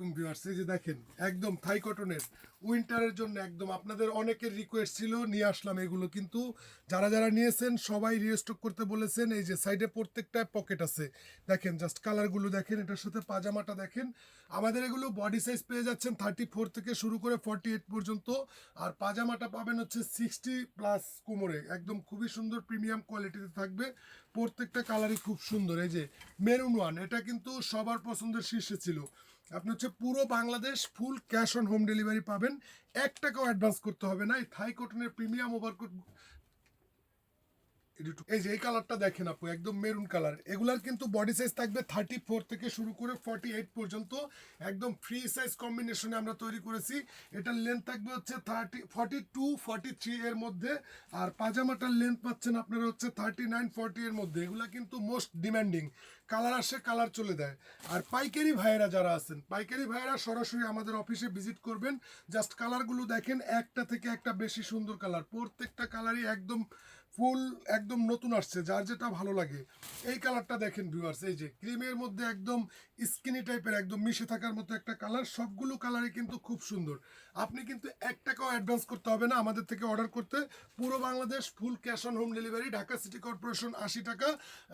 আলাইকুম ভিউয়ার্স, এই যে দেখেন একদম থাই কটনের উইন্টারের জন্য একদম আপনাদের অনেকের রিকোয়েস্ট ছিল, নিয়ে আসলাম এগুলো। কিন্তু যারা যারা নিয়েছেন সবাই রিস্টক করতে বলেছেন। এই যে সাইডে প্রত্যেকটা পকেট আছে, দেখেন জাস্ট কালারগুলো দেখেন, এটার সাথে পাজামাটা দেখেন। আমাদের এগুলো বডি সাইজ পেয়ে যাচ্ছেন 34 থেকে শুরু করে 48 পর্যন্ত, আর পাজামাটা পাবেন হচ্ছে 60+ কোমরে, একদম খুবই সুন্দর প্রিমিয়াম কোয়ালিটিতে থাকবে। প্রত্যেকটা কালারই খুব সুন্দর। এই যে মেরুন ওয়ান, এটা কিন্তু সবার পছন্দের শীর্ষে ছিল। আপনি হচ্ছে পুরো Bangladesh full cash on home delivery পাবেন, 1 টাকাও অ্যাডভান্স করতে হবে না। এই থাই কটনের প্রিমিয়াম ওভারকোট, এই যে এই কালারটা দেখেন আপু, একদম মেরুন কালার। এগুলার কিন্তু বডি সাইজ থাকবে 34 থেকে শুরু করে 48 পর্যন্ত, একদম ফ্রি সাইজ কম্বিনেশনে আমরা তৈরি করেছি। এটার লেন্থ থাকবে হচ্ছে 42-43 এর মধ্যে, আর পাজামাটার লেন্থ পাচ্ছেন আপনারা হচ্ছে 39-40 এর মধ্যে। এগুলা কিন্তু মোস্ট ডিমান্ডিং, কালার আসে কালার চলে দেয়। আর পাইকারি ভাইয়েরা যারা আছেন, পাইকারি ভাইয়েরা সরাসরি আমাদের অফিসে ভিজিট করবেন। জাস্ট কালারগুলো দেখেন, একটা থেকে একটা বেশি সুন্দর কালার, প্রত্যেকটা কালারই একদম ফুল একদম নতুন আসছে, যার যেটা ভালো লাগে। এই কালারটা দেখেন ভিউয়ার্স, এই যে ক্রিমের মধ্যে একদম স্কিনি টাইপের, একদম মিশে থাকার মতো একটা কালার। সবগুলো কালারই কিন্তু খুব সুন্দর। আপনি কিন্তু 1 টাকাও অ্যাডভান্স করতে হবে না আমাদের থেকে অর্ডার করতে। পুরো Bangladesh full cash on home delivery, Dhaka city corporation 80 টাকা,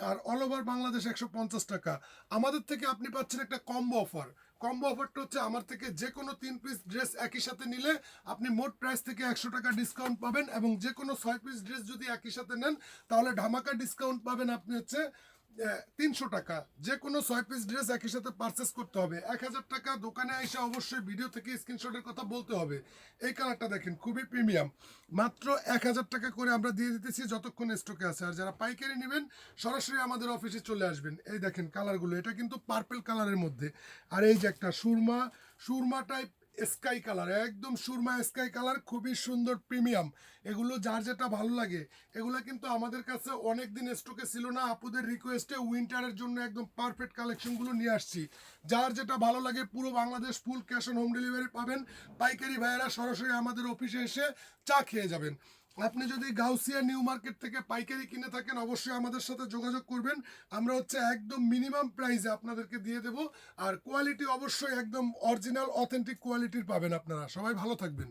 আর অল ওভার বাংলাদেশ 150 টাকা। আমাদের থেকে আপনি পাচ্ছেন একটা কম্বো অফার। কম্বো অফারটা হচ্ছে আমার থেকে যে কোনো 3 পিস ড্রেস একই সাথে নিলে আপনি মোট প্রাইস থেকে 100 টাকা ডিসকাউন্ট পাবেন, এবং যে কোনো 6 পিস ড্রেস যদি একই সাথে নেন তাহলে ধামাকা ডিসকাউন্ট পাবেন আপনি হচ্ছে 300 টাকা। যে কোনো 6 পিস ড্রেস একই সাথে পারচেস করতে হবে 1000 টাকা। দোকানে এসে অবশ্যই ভিডিও থেকে স্ক্রিনশটের কথা বলতে হবে। এই কালারটা দেখেন খুবই প্রিমিয়াম, মাত্র 1000 টাকা করে আমরা দিয়ে দিতেছি যতক্ষণ স্টকে আছে। আর যারা পাইকারি নেবেন সরাসরি আমাদের অফিসে চলে আসবেন। এই দেখেন কালারগুলো, এটা কিন্তু পার্পল কালারের মধ্যে। আর এই যে একটা Surma, Surma type sky colour, একদম সুরমা স্কাই কালার, খুবই সুন্দর প্রিমিয়াম। এগুলো যার যেটা ভালো লাগে। এগুলো কিন্তু আমাদের কাছে অনেক দিন স্টকে ছিল না, আপুদের রিকোয়েস্টে উইন্টারের জন্য একদম পারফেক্ট কালেকশনগুলো নিয়ে আসছি। যার যেটা ভালো লাগে পুরো Bangladesh full cash on home delivery পাবেন। পাইকারি ভাইয়েরা সরাসরি আমাদের অফিসে এসে চা খেয়ে যাবেন। আপনি যদি গাউসিয়া নিউ মার্কেট থেকে পাইকারি কিনে থাকেন অবশ্যই আমাদের সাথে যোগাযোগ করবেন। আমরা হচ্ছে একদম মিনিমাম প্রাইসে আপনাদেরকে দিয়ে দেব। আর কোয়ালিটি অবশ্যই একদম অরিজিনাল অথেন্টিক কোয়ালিটির পাবেন আপনারা। সবাই ভালো থাকবেন।